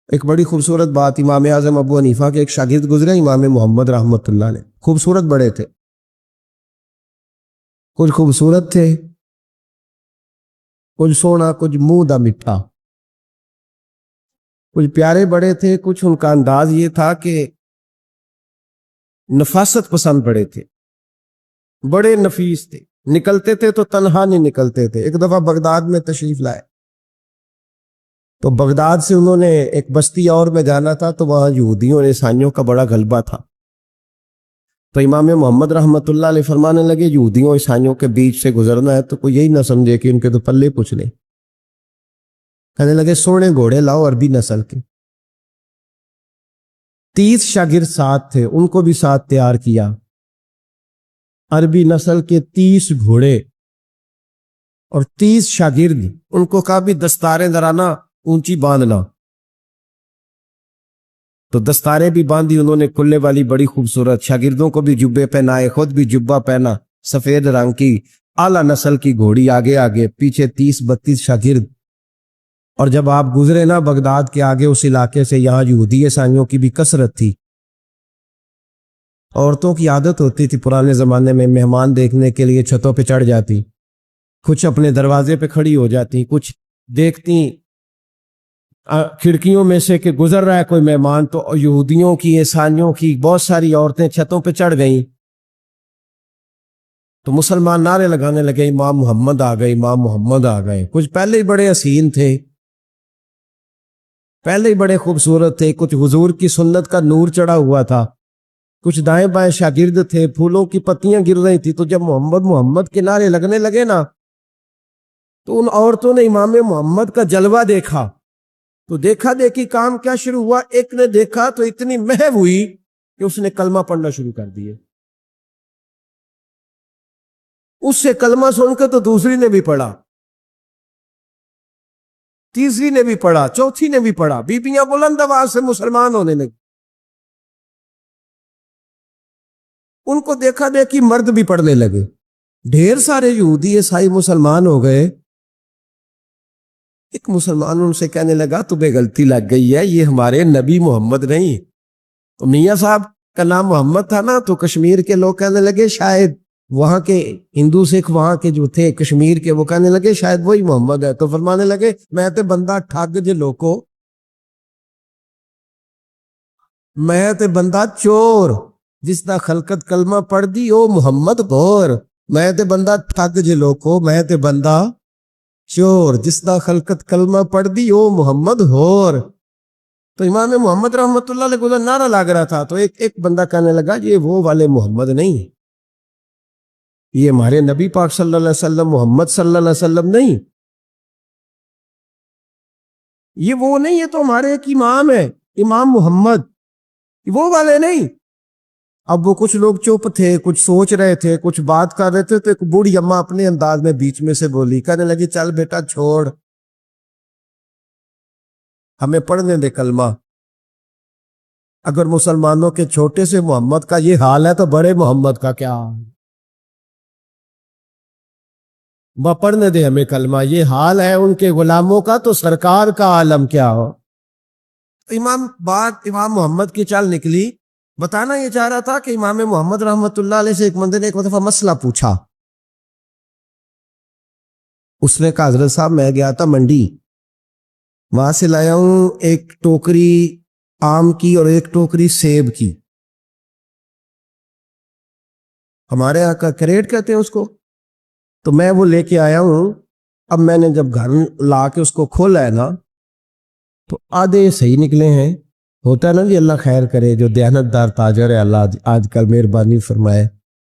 ایک بڑی خوبصورت بات، امام اعظم ابو حنیفہ کے ایک شاگرد گزرے امام محمد رحمۃ اللہ علیہ، خوبصورت بڑے تھے، کچھ خوبصورت تھے، کچھ سونا، کچھ منہ دا میٹھا، کچھ پیارے بڑے تھے، کچھ ان کا انداز یہ تھا کہ نفاست پسند بڑے تھے، بڑے نفیس تھے، نکلتے تھے تو تنہا نہیں نکلتے تھے۔ ایک دفعہ بغداد میں تشریف لائے تو بغداد سے انہوں نے ایک بستی اور میں جانا تھا، تو وہاں یہودیوں اور عیسائیوں کا بڑا غلبہ تھا، تو امام محمد رحمۃ اللہ علیہ فرمانے لگے یہودیوں عیسائیوں کے بیچ سے گزرنا ہے تو کوئی یہی نہ سمجھے کہ ان کے تو پلے پوچھ لے۔ کہنے لگے سونے گھوڑے لاؤ عربی نسل کے۔ 30 شاگرد ساتھ تھے، ان کو بھی ساتھ تیار کیا، عربی نسل کے 30 گھوڑے اور 30 شاگرد، ان کو کہا بھی دستاریں درانا اونچی باندھنا، تو دستاریں بھی باندھی انہوں نے کلے والی بڑی خوبصورت، شاگردوں کو بھی جبے پہنائے، خود بھی جبہ پہنا سفید رنگ کی، اعلیٰ نسل کی گھوڑی آگے آگے، پیچھے 30-32 شاگرد۔ اور جب آپ گزرے نا بغداد کے آگے اس علاقے سے، یہاں یہودی عیسائیوں کی بھی کثرت تھی، عورتوں کی عادت ہوتی تھی پرانے زمانے میں مہمان دیکھنے کے لیے چھتوں پہ چڑھ جاتی، کچھ اپنے دروازے پہ کھڑی ہو جاتی، کچھ دیکھتی کھڑکیوں میں سے کہ گزر رہا ہے کوئی مہمان، تو یہودیوں کی عیسائیوں کی بہت ساری عورتیں چھتوں پہ چڑھ گئیں، تو مسلمان نعرے لگانے لگے امام محمد آ گئے، امام محمد آ گئے۔ کچھ پہلے ہی بڑے حسین تھے، پہلے ہی بڑے خوبصورت تھے، کچھ حضور کی سنت کا نور چڑھا ہوا تھا، کچھ دائیں بائیں شاگرد تھے، پھولوں کی پتیاں گر رہی تھی، تو جب محمد محمد کے نعرے لگنے لگے نا تو ان عورتوں نے امام محمد کا جلوہ دیکھا، تو دیکھا دیکھی کام کیا شروع ہوا، ایک نے دیکھا تو اتنی محو ہوئی کہ اس نے کلمہ پڑھنا شروع کر دیے، اس سے کلمہ سن کے تو دوسری نے بھی پڑھا، تیسری نے بھی پڑھا، چوتھی نے بھی پڑھا، بیبیاں بلند آواز سے مسلمان ہونے لگی۔ ان کو دیکھا دیکھی مرد بھی پڑھنے لگے، ڈھیر سارے یہودی عیسائی مسلمان ہو گئے۔ ایک مسلمان ان سے کہنے لگا تمہیں غلطی لگ گئی ہے، یہ ہمارے نبی محمد نہیں۔ تو میاں صاحب کا نام محمد تھا نا، تو کشمیر کے لوگ کہنے لگے شاید وہاں کے ہندو سکھ وہاں کے جو تھے کشمیر کے، وہ کہنے لگے شاید وہی محمد ہے، تو فرمانے لگے میں تے بندہ ٹھگ جے لوکو، میں تے بندہ چور، جس دا خلقت کلمہ پڑھ دی او محمد بور، میں تے بندہ ٹھگ جے لوکو، میں تے بندہ چور، جس دا خلقت کلمہ پڑھ دی او محمد ہور۔ تو امام محمد رحمۃ اللہ علیہ کو نعرہ لگ رہا تھا، تو ایک بندہ کہنے لگا یہ وہ والے محمد نہیں، یہ ہمارے نبی پاک صلی اللہ علیہ وسلم محمد صلی اللہ علیہ وسلم نہیں، یہ وہ نہیں، یہ تو ہمارے ایک امام ہے امام محمد، وہ والے نہیں۔ اب وہ کچھ لوگ چپ تھے، کچھ سوچ رہے تھے، کچھ بات کر رہے تھے، تو ایک بوڑھی اماں اپنے انداز میں بیچ میں سے بولی، کہنے لگی چل بیٹا چھوڑ، ہمیں پڑھنے دے کلمہ، اگر مسلمانوں کے چھوٹے سے محمد کا یہ حال ہے تو بڑے محمد کا کیا حال؟ وہ پڑھنے دے ہمیں کلمہ، یہ حال ہے ان کے غلاموں کا تو سرکار کا عالم کیا ہو۔ امام محمد کی چال نکلی، بتانا یہ چاہ رہا تھا کہ امام محمد رحمۃ اللہ علیہ سے ایک بندے نے ایک دفعہ مسئلہ پوچھا، اس نے کہا حضرت صاحب میں گیا تھا منڈی، وہاں سے لایا ہوں ایک ٹوکری آم کی اور ایک ٹوکری سیب کی، ہمارے یہاں کا کریٹ کہتے ہیں اس کو، تو میں وہ لے کے آیا ہوں۔ اب میں نے جب گھر لا کے اس کو کھولا ہے نا تو آدھے صحیح نکلے ہیں، ہوتا ہے نا جی اللہ خیر کرے، جو دیانت دار تاجر ہے اللہ آج کل مہربانی فرمائے،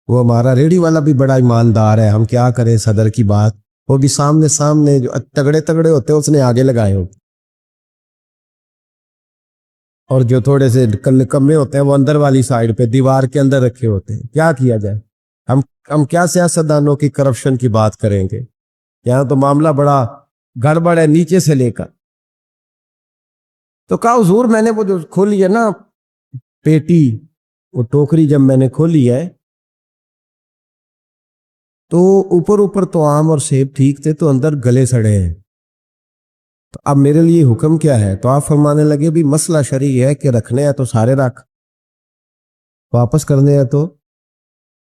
وہ ہمارا ریڑھی والا بھی بڑا ایماندار ہے، ہم کیا کریں صدر کی بات، وہ بھی سامنے جو تگڑے تگڑے ہوتے ہیں اس نے آگے لگائے ہو، اور جو تھوڑے سے کمے ہوتے ہیں وہ اندر والی سائڈ پہ دیوار کے اندر رکھے ہوتے ہیں۔ کیا کیا جائے، ہم کیا سیاستدانوں کی کرپشن کی بات کریں گے، یہاں تو معاملہ بڑا گڑبڑ ہے نیچے سے لے کر۔ تو کہا حضور میں نے وہ جو کھولی ہے نا پیٹی، وہ ٹوکری جب میں نے کھولی ہے تو اوپر تو آم اور سیب ٹھیک تھے، تو اندر گلے سڑے ہیں، تو اب میرے لیے حکم کیا ہے؟ تو آپ فرمانے لگے بھی مسئلہ شرعی ہے کہ رکھنے ہیں تو سارے رکھ، واپس کرنے ہیں تو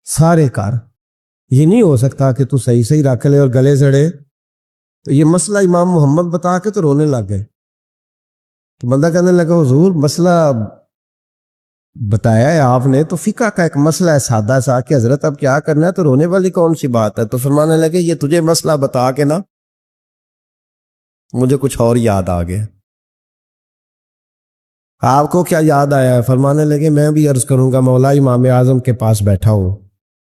سارے کر، یہ نہیں ہو سکتا کہ تو صحیح صحیح رکھ لے اور گلے سڑے۔ تو یہ مسئلہ امام محمد بتا کے تو رونے لگ گئے۔ تو بندہ کہنے لگا حضور مسئلہ بتایا ہے آپ نے، تو فقہ کا ایک مسئلہ ہے سادہ سا کہ حضرت اب کیا کرنا ہے، تو رونے والی کون سی بات ہے؟ تو فرمانے لگے یہ تجھے مسئلہ بتا کے نا مجھے کچھ اور یاد آ گیا۔ آپ کو کیا یاد آیا ہے؟ فرمانے لگے میں بھی عرض کروں گا، مولا امام اعظم کے پاس بیٹھا ہوں،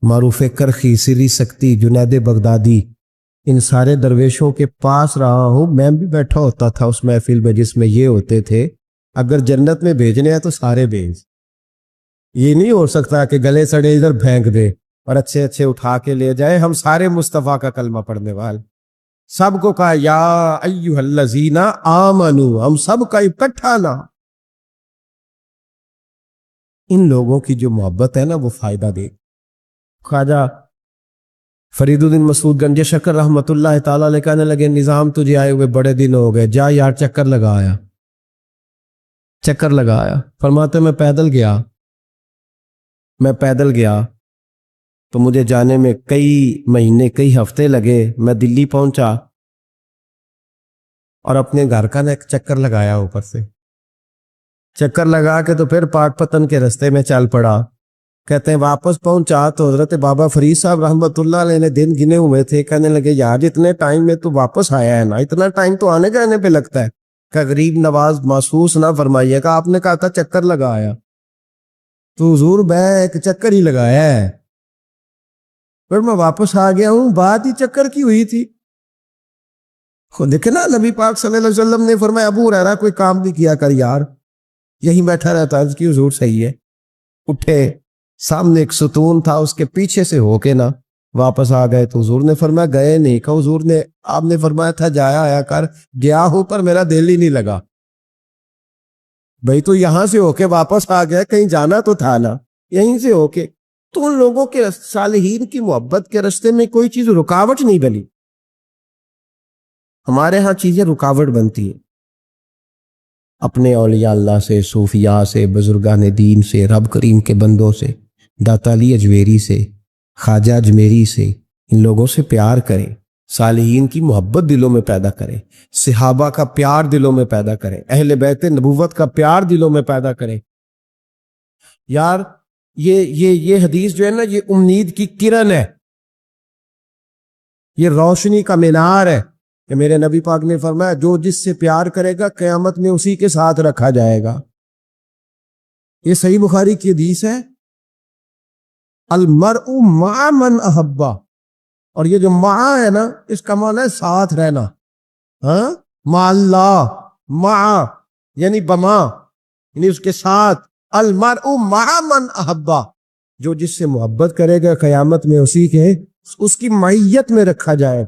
معروف کرخی، سری سکتی، جنید بغدادی، ان سارے درویشوں کے پاس رہا ہوں، میں بھی بیٹھا ہوتا تھا اس محفل میں جس میں یہ ہوتے تھے، اگر جنت میں بھیجنے ہیں تو سارے بھیج، یہ نہیں ہو سکتا کہ گلے سڑے ادھر پھینک دے اور اچھے اچھے اٹھا کے لے جائے۔ ہم سارے مصطفیٰ کا کلمہ پڑھنے والے، سب کو کہا یا ایھا الذین آمنو، ہم سب کا اکٹھا نا۔ ان لوگوں کی جو محبت ہے نا وہ فائدہ دے۔ خواجہ فرید الدین مسعود گنج شکر رحمۃ اللہ تعالیٰ علیہ کہنے لگے نظام تجھے آئے ہوئے بڑے دن ہو گئے، جا یار چکر لگایا، چکر لگایا۔ فرماتے میں پیدل گیا تو مجھے جانے میں کئی مہینے کئی ہفتے لگے۔ میں دلی پہنچا اور اپنے گھر کا نا ایک چکر لگایا، اوپر سے چکر لگا کے تو پھر پاک پتن کے رستے میں چل پڑا۔ کہتے ہیں واپس پہنچا تو حضرت بابا فرید صاحب رحمۃ اللہ علیہ نے دن گنے ہوئے تھے، کہنے لگے یار اتنے ٹائم میں تو واپس آیا ہے نا، اتنا ٹائم تو آنے جانے پہ لگتا ہے، کہ غریب نواز محسوس نہ فرمائیے گا، آپ نے کہا تھا چکر لگایا، تو حضور میں ایک چکر ہی لگایا ہے، پھر میں واپس آ گیا ہوں، بات ہی چکر کی ہوئی تھی۔ خود دیکھے نا نبی پاک صلی اللہ علیہ وسلم نے فرمایا ابو ہریرہ کوئی کام نہیں کیا کر یار، یہیں بیٹھا رہتا، عرض کی حضور صحیح ہے۔ اٹھے، سامنے ایک ستون تھا، اس کے پیچھے سے ہو کے نا واپس آ گئے، تو حضور نے فرمایا گئے نہیں، کہ حضور نے آپ نے فرمایا تھا جایا آیا کر، گیا ہوں پر میرا دل ہی نہیں لگا۔ بھئی تو یہاں سے ہو کے واپس آ گیا، کہیں جانا تو تھا نا، یہیں سے ہو کے۔ تو ان لوگوں کے صالحین کی محبت کے راستے میں کوئی چیز رکاوٹ نہیں بنی۔ ہمارے ہاں چیزیں رکاوٹ بنتی ہیں، اپنے اولیاء اللہ سے، صوفیاء سے، بزرگان دین سے، رب کریم کے بندوں سے، داتا علی اجویری سے، خواجہ اجمیری سے، ان لوگوں سے پیار کریں، صالحین کی محبت دلوں میں پیدا کریں، صحابہ کا پیار دلوں میں پیدا کریں، اہل بیت نبوت کا پیار دلوں میں پیدا کریں۔ یار یہ حدیث جو ہے نا، یہ امید کی کرن ہے، یہ روشنی کا مینار ہے کہ میرے نبی پاک نے فرمایا جو جس سے پیار کرے گا قیامت میں اسی کے ساتھ رکھا جائے گا۔ یہ صحیح بخاری کی حدیث ہے، المرء مع من احبا، اور یہ جو مع ہے نا اس کا معنی ہے ساتھ رہنا، ہاں، مع اللہ، مع یعنی بما، یعنی اس کے ساتھ، المرء مع من احبا، جو جس سے محبت کرے گا قیامت میں اسی کے اس کی معیت میں رکھا جائے۔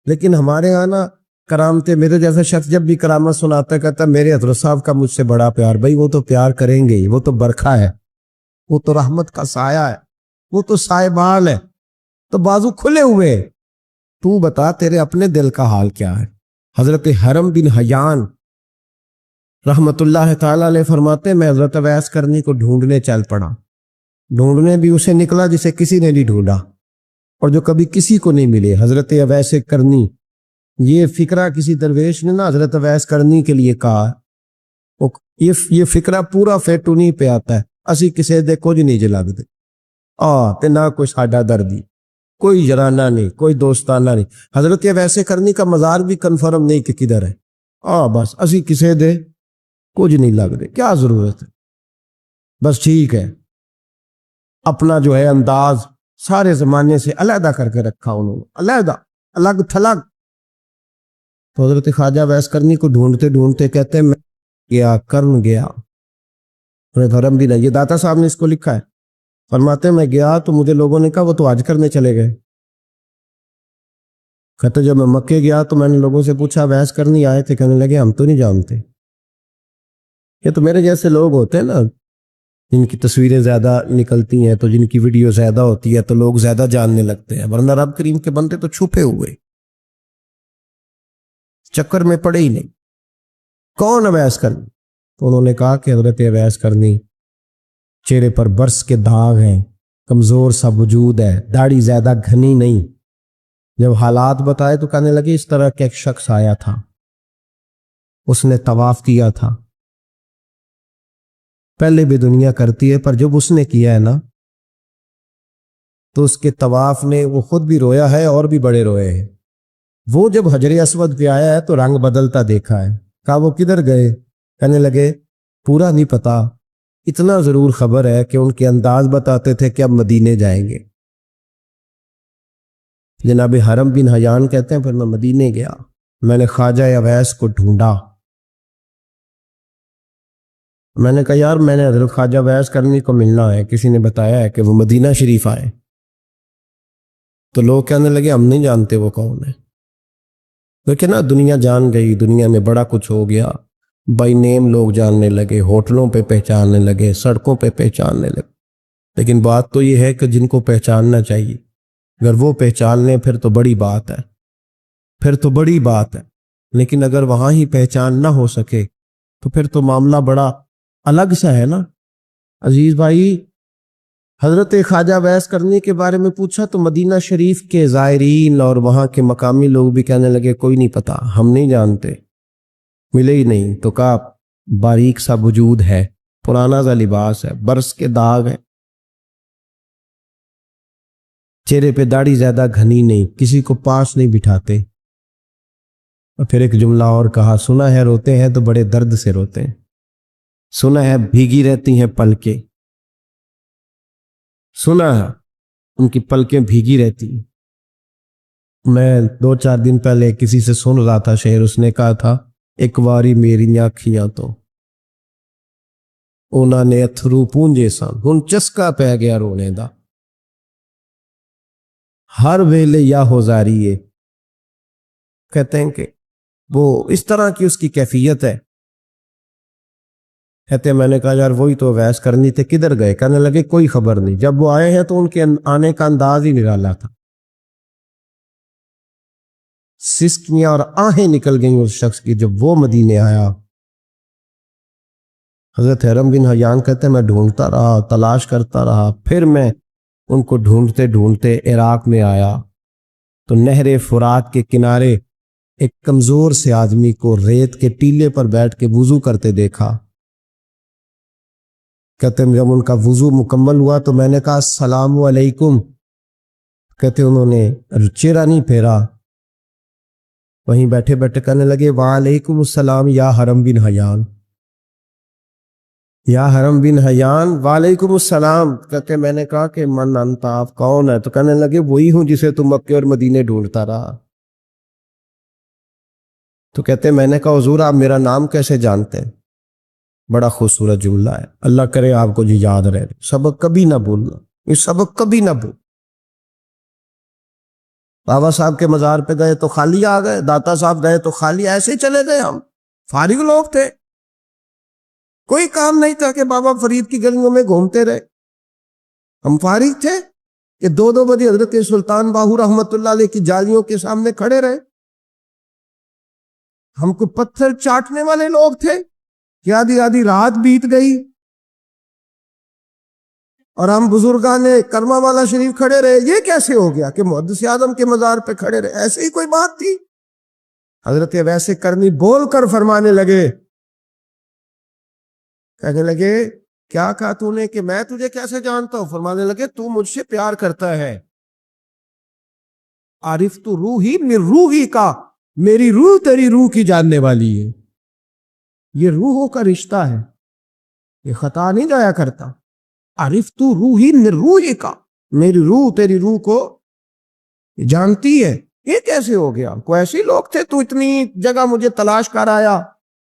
لیکن ہمارے ہاں نا کرامتے، میرے جیسا شخص جب بھی کرامت سناتا کہتا میرے حضرت صاحب کا مجھ سے بڑا پیار، بھائی وہ تو پیار کریں گے ہی، وہ تو برکھا ہے، وہ تو رحمت کا سایہ ہے، وہ تو سائبان ہے، تو بازو کھلے ہوئے۔ تو بتا تیرے اپنے دل کا حال کیا ہے؟ حضرت حرم بن حیان رحمت اللہ تعالیٰ علیہ فرماتے میں حضرت اویس کرنی کو ڈھونڈنے چل پڑا، ڈھونڈنے بھی اسے نکلا جسے کسی نے نہیں ڈھونڈا اور جو کبھی کسی کو نہیں ملے، حضرت اویس کرنی۔ یہ فکرہ کسی درویش نے نا حضرت اویس کرنی کے لیے کہا، یہ فکرہ پورا فیٹ انہی پہ آتا ہے، اسی کسی دے کچھ نہیں جلا دے تے نہ کوئی ساڈا دردی، کوئی جرانہ نہیں، کوئی دوستانہ نہیں۔ حضرت اویس کرنی کا مزار بھی کنفرم نہیں کہ کدھر ہے، بس اسی کسی دے کچھ نہیں لگ دے، کیا ضرورت ہے، بس ٹھیک ہے، اپنا جو ہے انداز سارے زمانے سے علیحدہ کر کے رکھا انہوں نے، علیحدہ، الگ تھلگ۔ تو حضرت خواجہ اویس کرنی کو ڈھونڈتے ڈھونڈتے کہتے ہیں میں گیا، کرن گیا، دھرم بھی نہیں، یہ داتا صاحب نے اس کو لکھا ہے، فرماتے میں گیا تو مجھے لوگوں نے کہا وہ تو حج کرنے چلے گئے۔ کہتے جب میں مکے گیا تو میں نے لوگوں سے پوچھا اویس کرنی آئے تھے؟ کہنے لگے ہم تو نہیں جانتے۔ یہ تو میرے جیسے لوگ ہوتے ہیں نا جن کی تصویریں زیادہ نکلتی ہیں، تو جن کی ویڈیو زیادہ ہوتی ہے تو لوگ زیادہ جاننے لگتے ہیں، ورنہ رب کریم کے بندے تو چھپے ہوئے۔ چکر میں پڑے ہی نہیں. کون اویس کرنی؟ تو انہوں نے کہا کہ حضرت اویس کرنی چہرے پر برس کے داغ ہیں، کمزور سا وجود ہے، داڑھی زیادہ گھنی نہیں. جب حالات بتائے تو کہنے لگے اس طرح کا ایک شخص آیا تھا، اس نے طواف کیا تھا. پہلے بھی دنیا کرتی ہے، پر جب اس نے کیا ہے نا تو اس کے طواف نے وہ خود بھی رویا ہے اور بھی بڑے روئے ہیں. وہ جب حجر اسود پہ آیا ہے تو رنگ بدلتا دیکھا ہے. کہا وہ کدھر گئے؟ کہنے لگے پورا نہیں پتا، اتنا ضرور خبر ہے کہ ان کے انداز بتاتے تھے کہ اب مدینے جائیں گے. جناب حرم بن حیان کہتے ہیں پھر میں مدینے گیا، میں نے خواجہ اویس کو ڈھونڈا. میں نے کہا یار میں نے حضرت خواجہ اویس کرنی کو ملنا ہے، کسی نے بتایا ہے کہ وہ مدینہ شریف آئے. تو لوگ کہنے لگے ہم نہیں جانتے وہ کون ہے. لیکن نا دنیا جان گئی، دنیا میں بڑا کچھ ہو گیا، بائی نیم لوگ جاننے لگے، ہوٹلوں پہ پہچاننے لگے، سڑکوں پہ پہچاننے لگے. لیکن بات تو یہ ہے کہ جن کو پہچاننا چاہیے اگر وہ پہچان لیں پھر تو بڑی بات ہے، پھر تو بڑی بات ہے. لیکن اگر وہاں ہی پہچان نہ ہو سکے تو پھر تو معاملہ بڑا الگ سا ہے نا. عزیز بھائی، حضرت خواجہ اویس کرنی کے بارے میں پوچھا تو مدینہ شریف کے زائرین اور وہاں کے مقامی لوگ بھی کہنے لگے کوئی نہیں پتا، ہم نہیں جانتے، ملے ہی نہیں. تو کہا باریک سا وجود ہے، پرانا سا لباس ہے، برس کے داغ ہے، چہرے پہ داڑھی زیادہ گھنی نہیں، کسی کو پاس نہیں بٹھاتے. اور پھر ایک جملہ اور کہا، سنا ہے روتے ہیں تو بڑے درد سے روتے ہیں، سنا ہے بھیگی رہتی ہیں پلکیں، سنا ہے ان کی پلکیں بھیگی رہتی ہیں. میں 2-4 دن پہلے کسی سے سن رہا تھا شعر، اس نے کہا تھا ایک واری میری آنکھیاں تو انہوں نے اتھرو پونجے سن، ہن چسکا پہ گیا رونے دا، ہر ویلے یا ہوزاریے. کہتے ہیں کہ وہ اس طرح کی اس کی کیفیت ہے. کہتے ہیں میں نے کہا یار وہی تو اویس کرنی تھے، کدھر گئے؟ کہنے لگے کوئی خبر نہیں. جب وہ آئے ہیں تو ان کے آنے کا انداز ہی نرالا تھا. سسکیاں اور آہیں نکل گئیں اس شخص کی جب وہ مدینے آیا. حضرت حرم بن حیان کہتے ہیں میں ڈھونڈتا رہا، تلاش کرتا رہا، پھر میں ان کو ڈھونڈتے ڈھونڈتے عراق میں آیا تو نہر فرات کے کنارے ایک کمزور سے آدمی کو ریت کے ٹیلے پر بیٹھ کے وضو کرتے دیکھا. کہتے ہیں جب ان کا وضو مکمل ہوا تو میں نے کہا السلام علیکم. کہتے انہوں نے چہرہ نہیں پھیرا، وہیں بیٹھے بیٹھے کہنے لگے وعلیکم السلام یا حرم بن حیان، یا حرم بن حیان وعلیکم السلام. کہتے میں نے کہا کہ من انت، آپ کون ہے؟ تو کہنے لگے وہی ہوں جسے تم مکے اور مدینے ڈھونڈتا رہا. تو کہتے میں نے کہا حضور آپ میرا نام کیسے جانتے ہیں؟ بڑا خوبصورت جملہ ہے، اللہ کرے آپ کو جی یاد رہے، سبق کبھی نہ بھولنا، یہ سبق کبھی نہ بھول. بابا صاحب کے مزار پہ گئے تو خالی آ گئے، داتا صاحب گئے تو خالی، ایسے ہی چلے گئے. ہم فارغ لوگ تھے، کوئی کام نہیں تھا کہ بابا فرید کی گلیوں میں گھومتے رہے. ہم فارغ تھے کہ 2 بجے حضرت سلطان باہو رحمت اللہ علیہ کی جالیوں کے سامنے کھڑے رہے. ہم کو پتھر چاٹنے والے لوگ تھے کہ آدھی آدھی رات بیت گئی اور ہم بزرگان کرما والا شریف کھڑے رہے. یہ کیسے ہو گیا کہ محدث اعظم کے مزار پہ کھڑے رہے؟ ایسے ہی کوئی بات تھی؟ حضرت ویسے کرنی بول کر فرمانے لگے، کہنے لگے کیا کہا تو نے کہ میں تجھے کیسے جانتا ہوں؟ فرمانے لگے تو مجھ سے پیار کرتا ہے. عارف تو روحی من روحی کا، میری روح تیری روح کی جاننے والی ہے. یہ روحوں کا رشتہ ہے، یہ خطا نہیں جایا کرتا. عارف تو روحی من روحی کا، میری روح تیری روح کو جانتی ہے. یہ کیسے ہو گیا؟ کوئی ایسے لوگ تھے تو اتنی جگہ مجھے تلاش کر آیا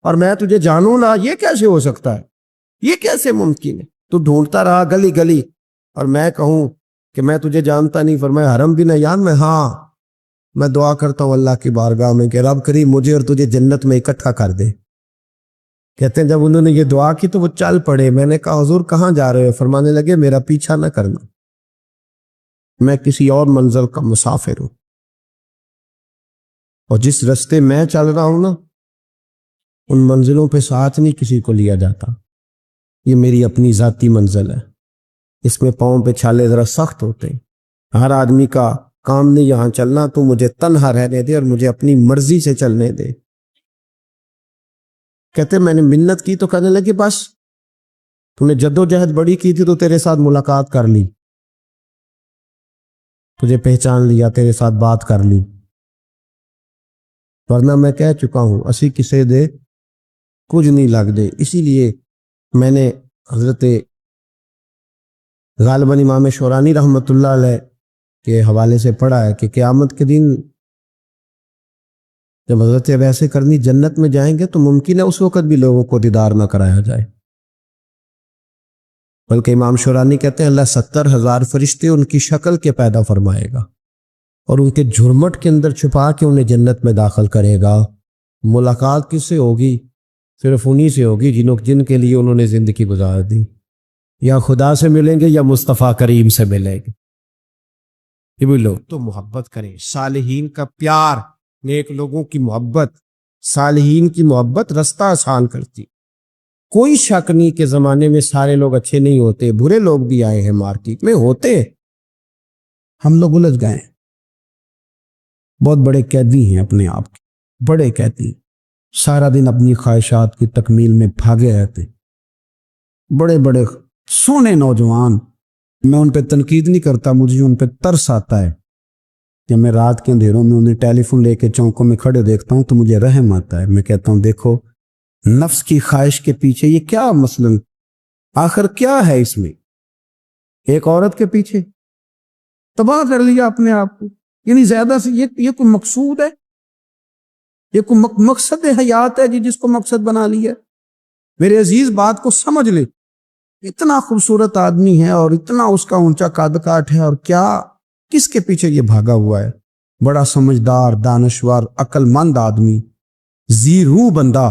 اور میں تجھے جانوں نہ؟ یہ کیسے ہو سکتا ہے؟ یہ کیسے ممکن ہے؟ تو ڈھونڈتا رہا گلی گلی اور میں کہوں کہ میں تجھے جانتا نہیں؟ فرمایا حرم بن حیان میں، ہاں میں دعا کرتا ہوں اللہ کی بارگاہ میں کہ رب کریم مجھے اور تجھے جنت میں اکٹھا کر دے. کہتے ہیں جب انہوں نے یہ دعا کی تو وہ چل پڑے. میں نے کہا حضور کہاں جا رہے ہو؟ فرمانے لگے میرا پیچھا نہ کرنا، میں کسی اور منزل کا مسافر ہوں. اور جس رستے میں چل رہا ہوں نا ان منزلوں پہ ساتھ نہیں کسی کو لیا جاتا. یہ میری اپنی ذاتی منزل ہے. اس میں پاؤں پہ چھالے ذرا سخت ہوتے ہیں. ہر آدمی کا کام نہیں یہاں چلنا، تو مجھے تنہا رہنے دے اور مجھے اپنی مرضی سے چلنے دے. کہتے میں نے منت کی تو کہنے لگے بس تو نے جد و جہد بڑی کی تھی تو تیرے ساتھ ملاقات کر لی، تجھے پہچان لیا، تیرے ساتھ بات کر لی، ورنہ میں کہہ چکا ہوں اسی کسے دے کچھ نہیں لگ دے. اسی لیے میں نے حضرت غالباً امام شورانی رحمۃ اللہ علیہ کے حوالے سے پڑھا ہے کہ قیامت کے دن جب حضرت ویسے کرنی جنت میں جائیں گے تو ممکن ہے اس وقت بھی لوگوں کو دیدار نہ کرایا جائے، بلکہ امام شورانی کہتے ہیں اللہ 70,000 فرشتے ان کی شکل کے پیدا فرمائے گا اور ان کے جھرمٹ کے اندر چھپا کے انہیں جنت میں داخل کرے گا. ملاقات کس سے ہوگی؟ صرف انہی سے ہوگی جن کے لیے انہوں نے زندگی گزار دی. یا خدا سے ملیں گے یا مصطفیٰ کریم سے ملیں گے. یہ بھی لوگ تو محبت کریں، صالحین کا پیار، نیک لوگوں کی محبت، صالحین کی محبت رستہ آسان کرتی. کوئی شک نہیں کہ زمانے میں سارے لوگ اچھے نہیں ہوتے، برے لوگ بھی آئے ہیں مارکیٹ میں، ہوتے. ہم لوگ الجھ گئے ہیں، بہت بڑے قیدی ہیں اپنے آپ کے، بڑے قیدی، سارا دن اپنی خواہشات کی تکمیل میں بھاگے رہتے. بڑے بڑے سونے نوجوان، میں ان پہ تنقید نہیں کرتا، مجھے ان پہ ترس آتا ہے کہ میں رات کے اندھیروں میں انہیں ٹیلی فون لے کے چوکوں میں کھڑے دیکھتا ہوں تو مجھے رحم آتا ہے. میں کہتا ہوں دیکھو نفس کی خواہش کے پیچھے یہ کیا مثلا آخر کیا ہے اس میں؟ ایک عورت کے پیچھے تباہ کر لیا اپنے آپ کو. یعنی زیادہ سے یہ کوئی مقصود ہے؟ یہ کوئی مقصد حیات ہے جس کو مقصد بنا لیا؟ میرے عزیز بات کو سمجھ لے. اتنا خوبصورت آدمی ہے اور اتنا اس کا اونچا قد کاٹ ہے، اور کیا کس کے پیچھے یہ بھاگا ہوا ہے؟ بڑا سمجھدار، دانشور، عقل مند آدمی، ذی روح بندہ،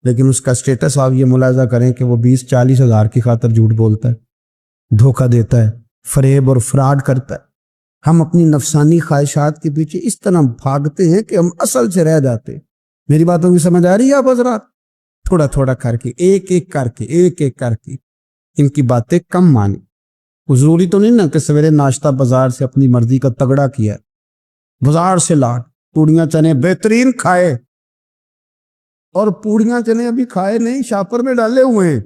لیکن اس کا سٹیٹس آپ یہ ملاحظہ کریں کہ وہ 20-40 ہزار کی خاطر جھوٹ بولتا ہے، دھوکہ دیتا ہے، فریب اور فراڈ کرتا ہے. ہم اپنی نفسانی خواہشات کے پیچھے اس طرح بھاگتے ہیں کہ ہم اصل سے رہ جاتے ہیں. میری باتوں کی سمجھ آ رہی ہے آپ حضرات؟ تھوڑا تھوڑا کر کے، ایک ایک کر کے ان کی باتیں کم مانی. ضروری تو نہیں نا کہ سویرے ناشتہ بازار سے اپنی مرضی کا تگڑا کیا، بازار سے لاٹ پوڑیاں چنے بہترین کھائے، اور پوڑیاں چنے ابھی کھائے نہیں، شاپر میں ڈالے ہوئے ہیں،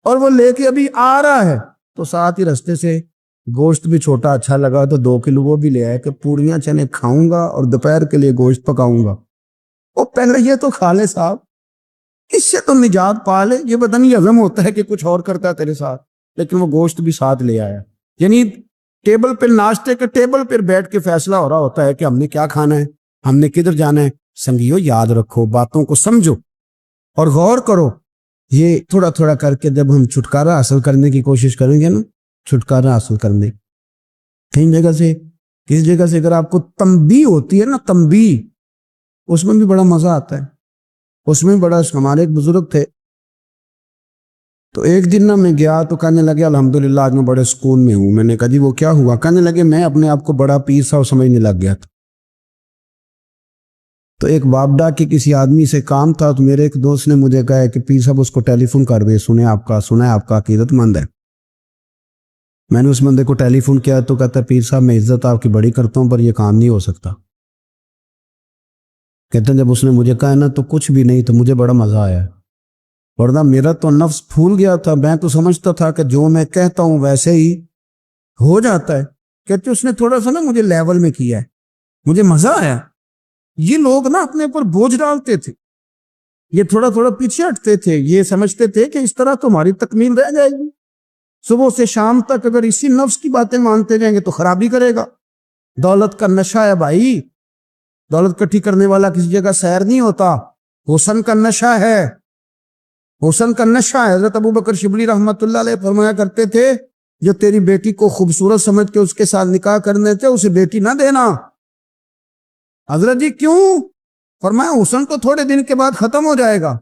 اور وہ لے کے ابھی آ رہا ہے تو ساتھ ہی رستے سے گوشت بھی چھوٹا اچھا لگا تو 2 کلو وہ بھی لے آئے کہ پوڑیاں چنے کھاؤں گا اور دوپہر کے لیے گوشت پکاؤں گا. وہ پہلے یہ تو کھا لے صاحب، اس سے تو نجات پا لے. یہ پتہ نہیں ہضم ہوتا ہے کہ کچھ اور کرتا ہے تیرے ساتھ، لیکن وہ گوشت بھی ساتھ لے آیا. یعنی ٹیبل پہ، ناشتے کے ٹیبل پہ بیٹھ کے فیصلہ ہو رہا ہوتا ہے کہ ہم نے کیا کھانا ہے، ہم نے کدھر جانا ہے. سنگیو یاد رکھو، باتوں کو سمجھو اور غور کرو. یہ تھوڑا تھوڑا کر کے جب ہم چھٹکارا حاصل کرنے کی کوشش کریں گے نا، چھٹکارا حاصل کرنے کہیں جگہ سے، کس جگہ سے اگر آپ کو تنبیہ ہوتی ہے نا، تنبیہ، اس میں بھی بڑا مزہ آتا ہے. اس میں بڑا، ہمارے ایک بزرگ تھے تو ایک دن نا میں گیا تو کہنے لگے الحمدللہ آج میں بڑے سکون میں ہوں. میں نے کہا جی وہ کیا ہوا؟ کہنے لگے میں اپنے آپ کو بڑا پیر صاحب سمجھنے لگ گیا تھا. تو ایک بابڈا کے کسی آدمی سے کام تھا تو میرے ایک دوست نے مجھے کہا کہ پیر صاحب اس کو ٹیلی فون کر دے، سنا ہے آپ کا عقیدت مند ہے. میں نے اس بندے کو ٹیلی فون کیا تو کہتا ہے پیر صاحب میں عزت آپ کی بڑی کرتا ہوں پر یہ کام نہیں ہو سکتا. کہتے ہیں جب اس نے مجھے کہا نا تو کچھ بھی نہیں، تو مجھے بڑا مزہ آیا، ورنہ میرا تو نفس پھول گیا تھا. میں تو سمجھتا تھا کہ جو میں کہتا ہوں ویسے ہی ہو جاتا ہے. کہتے اس نے تھوڑا سا نا مجھے لیول میں کیا ہے، مجھے مزہ آیا. یہ لوگ نا اپنے اوپر بوجھ ڈالتے تھے، یہ تھوڑا تھوڑا پیچھے ہٹتے تھے، یہ سمجھتے تھے کہ اس طرح تمہاری تکمیل رہ جائے گی. صبح سے شام تک اگر اسی نفس کی باتیں مانتے جائیں گے تو خرابی کرے گا. دولت کا نشہ ہے بھائی، دولت کٹھی کرنے والا کسی جگہ سیر نہیں ہوتا. حسن کا نشہ ہے، حسن کا نشہ ہے. حضرت ابو بکر شبلی رحمۃ اللہ علیہ فرمایا کرتے تھے جو تیری بیٹی کو خوبصورت سمجھ کے اس کے ساتھ نکاح کرنے تھے اسے بیٹی نہ دینا. حضرت جی کیوں؟ فرمایا حسن تو تھوڑے دن کے بعد ختم ہو جائے گا،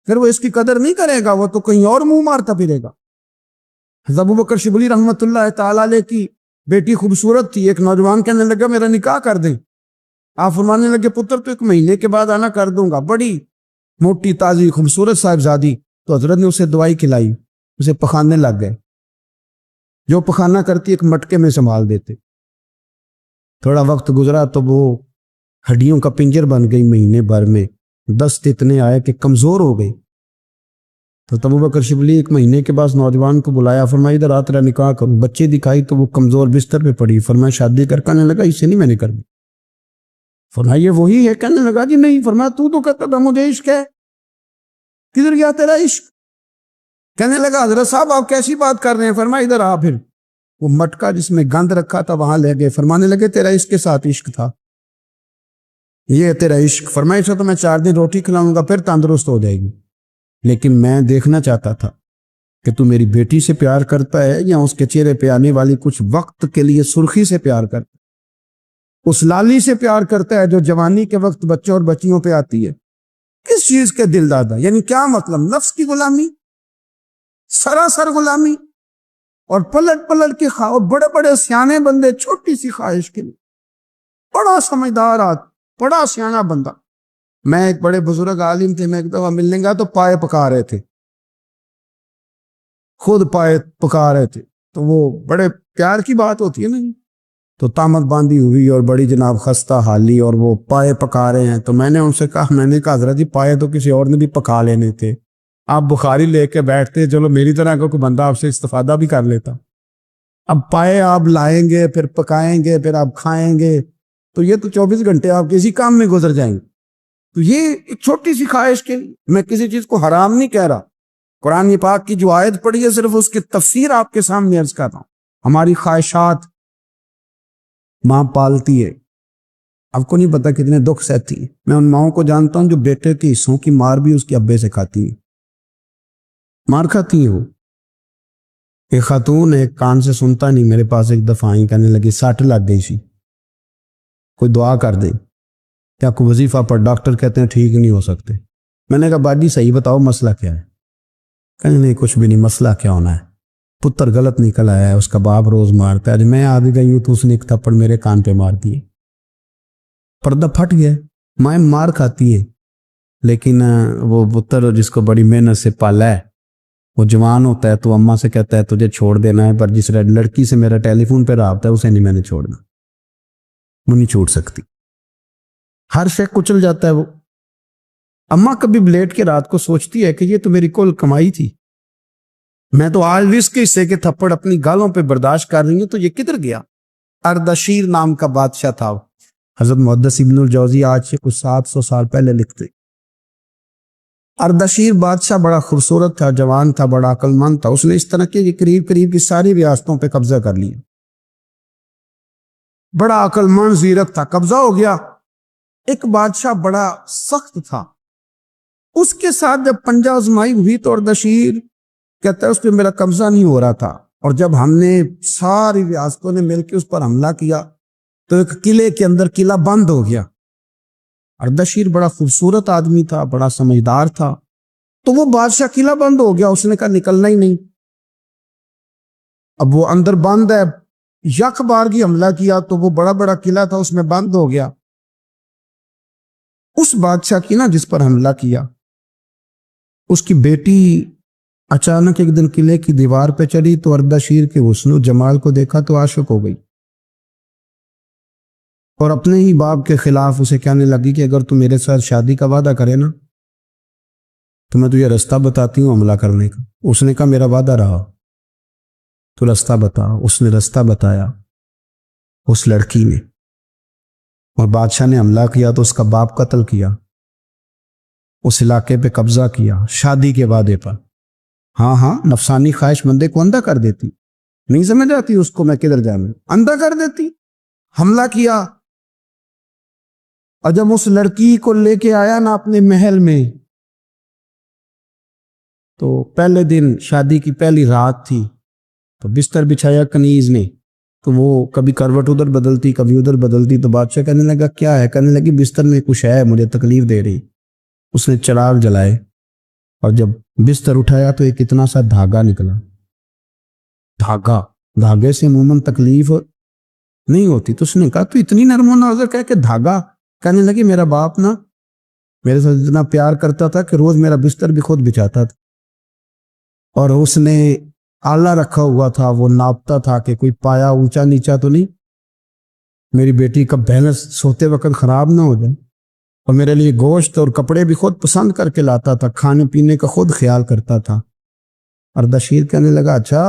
پھر وہ اس کی قدر نہیں کرے گا، وہ تو کہیں اور منہ مارتا پھرے گا. حضرت ابو بکر شبلی رحمۃ اللہ تعالی علیہ کی بیٹی خوبصورت تھی. ایک نوجوان کہنے لگا میرا نکاح کر دیں. آپ فرمانے لگے پتر تو 1 مہینے کے بعد آنا کر دوں گا. بڑی موٹی تازی خوبصورت صاحبزادی. تو حضرت نے اسے دوائی کھلائی, اسے پخانے لگ گئے. جو پخانہ کرتی ایک مٹکے میں سنبھال دیتے. تھوڑا وقت گزرا تو وہ ہڈیوں کا پنجر بن گئی. مہینے بھر میں دست اتنے آئے کہ کمزور ہو گئی. تو ابو بکر شبلی 1 مہینے کے بعد نوجوان کو بلایا, فرمایا ادھر آ تیرا نکاح کروں. بچے دکھائی تو وہ کمزور بستر پہ پڑی. فرمایا شادی کرنے لگا, اسے نہیں میں نے کرنی. فرمایا یہ وہی ہے؟ کہنے لگا جی نہیں. فرمایا تو کہتا تھا مجھے عشق ہے, کدھر گیا تیرا عشق؟ کہنے لگا حضرت صاحب آپ کیسی بات کر رہے ہیں. فرمایا ادھر آ. پھر وہ مٹکا جس میں گند رکھا تھا وہاں لے گئے. فرمانے لگے تیرا اس کے ساتھ عشق تھا, یہ ہے تیرا عشق. فرمایا اسے تو میں 4 دن روٹی کھلاؤں گا پھر تندرست ہو جائے گی, لیکن میں دیکھنا چاہتا تھا کہ تو میری بیٹی سے پیار کرتا ہے یا اس کے چہرے پہ آنے والی کچھ وقت کے لیے سرخی سے پیار کرتا ہے, اس لالی سے پیار کرتا ہے جو جوانی کے وقت بچوں اور بچیوں پہ آتی ہے. کس چیز کے دل دادا؟ یعنی کیا مطلب؟ نفس کی غلامی, سراسر غلامی. اور پلٹ پلٹ کے اور بڑے بڑے سیانے بندے چھوٹی سی خواہش کے لیے. بڑا سمجھدار آدمی, بڑا سیانا بندہ. میں ایک بڑے بزرگ عالم تھے, میں ایک دفعہ ملنے گا تو پائے پکا رہے تھے, خود پائے پکا رہے تھے. تو وہ بڑے پیار کی بات ہوتی ہے نا, تو تامت باندھی ہوئی اور بڑی جناب خستہ حالی, اور وہ پائے پکا رہے ہیں. تو میں نے ان سے کہا حضرت جی پائے تو کسی اور نے بھی پکا لینے تھے, آپ بخاری لے کے بیٹھتے, چلو میری طرح کا کوئی بندہ آپ سے استفادہ بھی کر لیتا. اب پائے آپ لائیں گے, پھر پکائیں گے, پھر آپ کھائیں گے, تو یہ تو 24 گھنٹے آپ کسی کام میں گزر جائیں گے. تو یہ ایک چھوٹی سی خواہش کے لیے, میں کسی چیز کو حرام نہیں کہہ رہا. قرآن پاک کی جو آیت پڑھی ہے صرف اس کی تفسیر آپ کے سامنے عرض کر رہا ہوں. ہماری خواہشات ماں پالتی ہے, آپ کو نہیں پتا کتنے دکھ سہتی ہے. میں ان ماؤں کو جانتا ہوں جو بیٹے کے حصوں کی مار بھی اس کے ابے سے کھاتی ہیں, مار کھاتی ہیں. وہ ایک خاتون ایک کان سے سنتا نہیں, میرے پاس ایک دفعہ آئی, کہنے لگی 60 لگ گئی سی, کوئی دعا کر دے, کیا کوئی وظیفہ پر ڈاکٹر کہتے ہیں ٹھیک نہیں ہو سکتے. میں نے کہا باجی صحیح بتاؤ مسئلہ کیا ہے؟ کہنے نہیں کچھ بھی نہیں, مسئلہ کیا ہونا ہے, پتر غلط نکل آیا ہے, اس کا باپ روز مارتا ہے. میں آ بھی گئی ہوں تو اس نے ایک تھپڑ میرے کان پہ مار دیے, پردہ پھٹ گیا. مائیں مار کھاتی ہے, لیکن وہ پتر جس کو بڑی محنت سے پالا ہے وہ جوان ہوتا ہے تو اماں سے کہتا ہے تجھے چھوڑ دینا ہے, پر جس لڑکی سے میرا ٹیلی فون پہ رابطہ ہے اسے نہیں میں نے چھوڑنا, وہ نہیں چھوڑ سکتی. ہر شے کچل جاتا ہے. وہ اماں کبھی بلیٹ کے رات کو سوچتی ہے کہ یہ تو میری کل کمائی تھی, میں تو آج اس کے حصے کے تھپڑ اپنی گالوں پہ برداشت کر رہی ہوں, تو یہ کدھر گیا؟ اردشیر نام کا بادشاہ تھا. حضرت محدث ابن الجوزی آج سے کچھ 700 سال پہلے لکھتے. اردشیر بادشاہ بڑا خوبصورت تھا, جوان تھا, بڑا عقل مند تھا. اس نے اس طرح کے قریب قریب کی ساری ریاستوں پہ قبضہ کر لیا. بڑا عقل مند زیرک تھا, قبضہ ہو گیا. ایک بادشاہ بڑا سخت تھا, اس کے ساتھ جب پنجہ آزمائی ہوئی تو اردشیر کہتا ہے اس پہ میرا قبضہ نہیں ہو رہا تھا, اور جب ہم نے ساری ریاستوں نے مل کے اس پر حملہ کیا تو ایک قلعے کے اندر قلعہ بند ہو گیا. اردشیر بڑا خوبصورت آدمی تھا, بڑا سمجھدار تھا, تو وہ بادشاہ قلعہ بند ہو گیا, اس نے کہا نکلنا ہی نہیں. اب وہ اندر بند ہے, یک بارگی حملہ کیا تو وہ بڑا بڑا قلعہ تھا اس میں بند ہو گیا. اس بادشاہ کی نا جس پر حملہ کیا, اس کی بیٹی اچانک ایک دن قلعے کی دیوار پہ چڑھی تو اردشیر کے حسن و جمال کو دیکھا تو عاشق ہو گئی, اور اپنے ہی باپ کے خلاف اسے کہنے لگی کہ اگر تو میرے ساتھ شادی کا وعدہ کرے نا تو میں تجھے رستہ بتاتی ہوں حملہ کرنے کا. اس نے کہا میرا وعدہ رہا, تو رستہ بتا. اس نے رستہ بتایا اس لڑکی نے, اور بادشاہ نے حملہ کیا تو اس کا باپ قتل کیا, اس علاقے پہ قبضہ کیا شادی کے وعدے پر. ہاں نفسانی خواہش بندے کو اندھا کر دیتی, نہیں سمجھ آتی اس کو میں کدھر جانا, اندھا کر دیتی. حملہ کیا, اور جب اس لڑکی کو لے کے آیا نا اپنے محل میں, تو پہلے دن شادی کی پہلی رات تھی, تو بستر بچھایا کنیز نے, تو وہ کبھی کروٹ ادھر بدلتی کبھی ادھر بدلتی. تو بادشاہ کہنے لگا کیا ہے؟ کہنے لگی بستر میں کچھ ہے, مجھے تکلیف دے رہی. اس نے چراغ جلائے اور جب بستر اٹھایا تو ایک اتنا سا دھاگا نکلا. دھاگے سے عموماً تکلیف نہیں ہوتی, تو اس نے کہا تو اتنی نرم و نازک ہے کہ دھاگا کہنے لگی میرا باپ نا میرے ساتھ اتنا پیار کرتا تھا کہ روز میرا بستر بھی خود بچھاتا تھا، اور اس نے آلہ رکھا ہوا تھا، وہ ناپتا تھا کہ کوئی پایا اونچا نیچا تو نہیں، میری بیٹی کا بیلنس سوتے وقت خراب نہ ہو جائے، اور میرے لیے گوشت اور کپڑے بھی خود پسند کر کے لاتا تھا، کھانے پینے کا خود خیال کرتا تھا۔ اردشیر کہنے لگا اچھا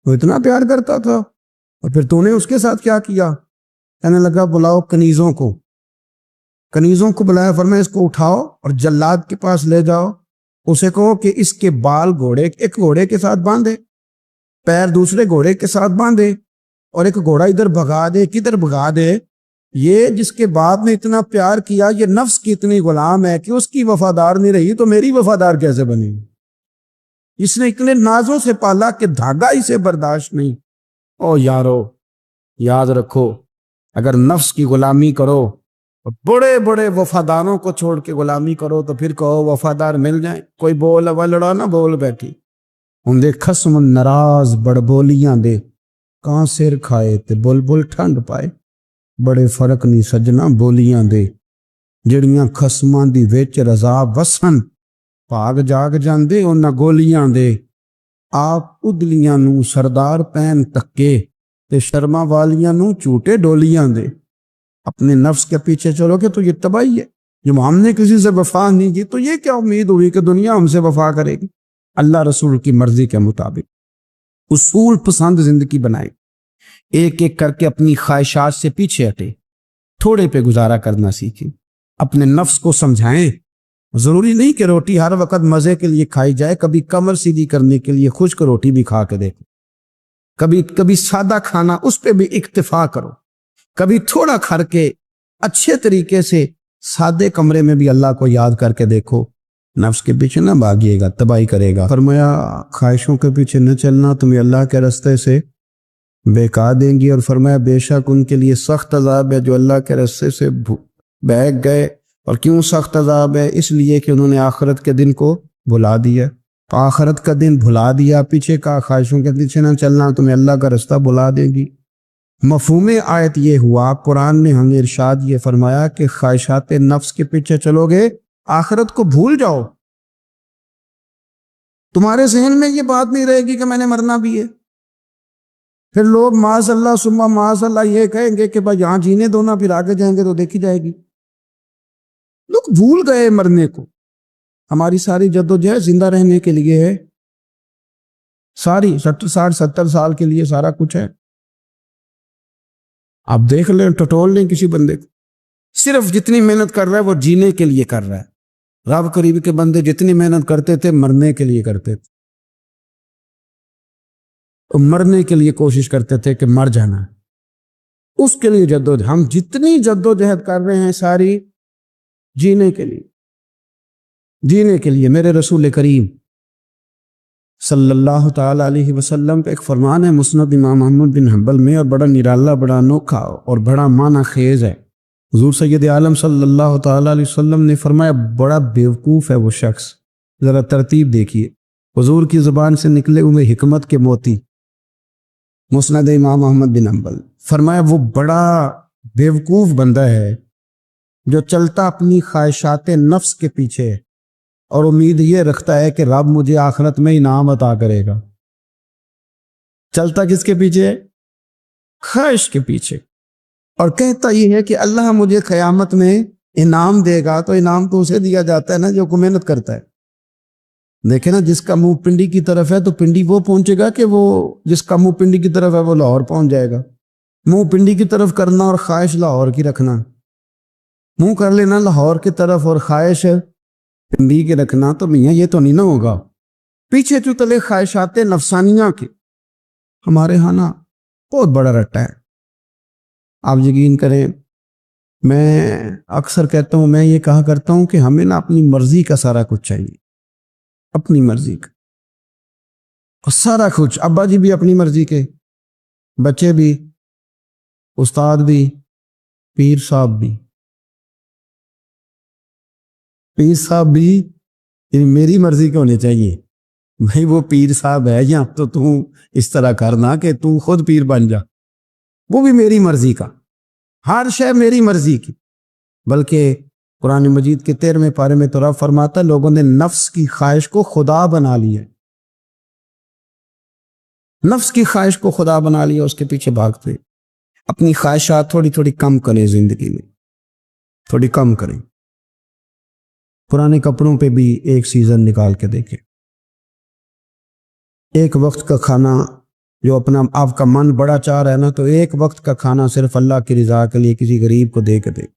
وہ اتنا پیار کرتا تھا، اور پھر تو نے اس کے ساتھ کیا کیا؟ کہنے لگا بلاؤ کنیزوں کو بلایا، فرمایا اس کو اٹھاؤ اور جلاد کے پاس لے جاؤ، اسے کہو کہ اس کے بال ایک گھوڑے کے ساتھ باندھے، پیر دوسرے گھوڑے کے ساتھ باندھے، اور ایک گھوڑا ادھر بھگا دے، کدھر بھگا دے، یہ جس کے باپ نے اتنا پیار کیا، یہ نفس کی اتنی غلام ہے کہ اس کی وفادار نہیں رہی تو میری وفادار کیسے بنی؟ اس نے اتنے نازوں سے پالا کہ دھاگا اسے برداشت نہیں۔ او یارو یاد رکھو، اگر نفس کی غلامی کرو اور بڑے بڑے وفاداروں کو چھوڑ کے غلامی کرو تو پھر کہو وفادار مل جائیں، کوئی بول اول لڑا نہ بول بیٹھی، ہوں دے خسم ناراض بڑ بولیاں دے، کہاں سر کھائے تے بلبل ٹھنڈ پائے، بڑے فرق نہیں سجنا بولیاں دے، جڑیاں خسماں دی وچ رضا وسن، پاگ جاگ جاندے انہاں گولیاں دے، آپ ادلیاں نو سردار پین تکے تے شرما والیاں نو چوٹے ڈولیاں دے۔ اپنے نفس کے پیچھے چلو گے تو یہ تباہی ہے۔ جب ہم نے کسی سے وفا نہیں کی تو یہ کیا امید ہوئی کہ دنیا ہم سے وفا کرے گی؟ اللہ رسول کی مرضی کے مطابق اصول پسند زندگی بنائے، ایک ایک کر کے اپنی خواہشات سے پیچھے ہٹے، تھوڑے پہ گزارا کرنا سیکھیں، اپنے نفس کو سمجھائیں۔ ضروری نہیں کہ روٹی ہر وقت مزے کے لیے کھائی جائے، کبھی کمر سیدھی کرنے کے لیے خشک روٹی بھی کھا کے دیکھو، کبھی سادہ کھانا اس پہ بھی اکتفا کرو، کبھی تھوڑا کھا کے اچھے طریقے سے سادے کمرے میں بھی اللہ کو یاد کر کے دیکھو۔ نفس کے پیچھے نہ بھاگیے گا، تباہی کرے گا۔ فرمایا خواہشوں کے پیچھے نہ چلنا، تمہیں اللہ کے راستے سے بہکا دیں گی، اور فرمایا بے شک ان کے لیے سخت عذاب ہے جو اللہ کے راستے سے بہک گئے۔ اور کیوں سخت عذاب ہے؟ اس لیے کہ انہوں نے آخرت کے دن کو بھلا دیا، آخرت کا دن بھلا دیا، پیچھے کا خواہشوں کے پیچھے نہ چلنا، تمہیں اللہ کا راستہ بھلا دے گی۔ مفہوم آیت یہ ہوا، قرآن نے ہمیں ارشاد یہ فرمایا کہ خواہشات نفس کے پیچھے چلو گے آخرت کو بھول جاؤ، تمہارے ذہن میں یہ بات نہیں رہے گی کہ میں نے مرنا بھی ہے۔ پھر لوگ معاذ اللہ ثم معاذ اللہ یہ کہیں گے کہ بھائی یہاں جینے دو نا، پھر آگے جائیں گے تو دیکھی جائے گی۔ لوگ بھول گئے مرنے کو۔ ہماری ساری جدوجہد زندہ رہنے کے لیے ہے، ساری 60-70 سال کے لیے سارا کچھ ہے۔ آپ دیکھ لیں، ٹٹول لیں کسی بندے کو، صرف جتنی محنت کر رہا ہے وہ جینے کے لیے کر رہا ہے۔ رب قریب کے بندے جتنی محنت کرتے تھے مرنے کے لیے کرتے تھے، مرنے کے لیے کوشش کرتے تھے کہ مر جانا ہے، اس کے لیے جدوجہد۔ ہم جتنی جدوجہد کر رہے ہیں ساری جینے کے لیے، جینے کے لیے۔ میرے رسول کریم صلی اللہ تعالی علیہ وسلم کا ایک فرمان ہے مسند امام احمد بن حنبل میں، اور بڑا نرالا، بڑا انوکھا اور بڑا معنی خیز ہے۔ حضور سید عالم صلی اللہ تعالی علیہ وسلم نے فرمایا بڑا بیوقوف ہے وہ شخص، ذرا ترتیب دیکھیے، حضور کی زبان سے نکلے ہوئے حکمت کے موتی، مسند امام احمد بن حنبل۔ فرمایا وہ بڑا بیوقوف بندہ ہے جو چلتا اپنی خواہشات نفس کے پیچھے ہے اور امید یہ رکھتا ہے کہ رب مجھے آخرت میں انعام عطا کرے گا۔ چلتا کس کے پیچھے ہے؟ خواہش کے پیچھے، اور کہتا یہ ہے کہ اللہ مجھے قیامت میں انعام دے گا، تو انعام تو اسے دیا جاتا ہے نا جو کو محنت کرتا ہے۔ دیکھیں نا، جس کا منہ پنڈی کی طرف ہے تو پنڈی وہ پہنچے گا کہ وہ جس کا منہ پنڈی کی طرف ہے وہ لاہور پہنچ جائے گا۔ منہ پنڈی کی طرف کرنا اور خواہش لاہور کی رکھنا، منہ کر لینا لاہور کی طرف اور خواہش پنڈی کے رکھنا، تو میاں یہ تو نہیں نہ ہوگا۔ پیچھے جو تلے خواہشات نفسانیہ کے ہمارے ہاں نا بہت بڑا رٹا ہے۔ آپ یقین کریں، میں اکثر کہتا ہوں، میں یہ کہا کرتا ہوں کہ ہمیں نا اپنی مرضی کا سارا کچھ چاہیے، اپنی مرضی کا اور سارا کچھ۔ ابا جی بھی اپنی مرضی کے، بچے بھی، استاد بھی، پیر صاحب بھی، پیر صاحب بھی یعنی میری مرضی کے ہونے چاہیے۔ بھائی وہ پیر صاحب ہے یا تو اس طرح کرنا کہ تو خود پیر بن جا، وہ بھی میری مرضی کا، ہر شے میری مرضی کی۔ بلکہ قرآن مجید کے 13ویں پارے میں تو رب فرماتا ہے لوگوں نے نفس کی خواہش کو خدا بنا لیا، نفس کی خواہش کو خدا بنا لیا، اس کے پیچھے بھاگتے ہیں۔ اپنی خواہشات تھوڑی تھوڑی کم کریں، زندگی میں تھوڑی کم کریں۔ پرانے کپڑوں پہ بھی ایک سیزن نکال کے دیکھیں۔ ایک وقت کا کھانا جو اپنا آپ کا من بڑا چاہ رہا ہے نا، تو ایک وقت کا کھانا صرف اللہ کی رضا کے لیے کسی غریب کو دے کے دے۔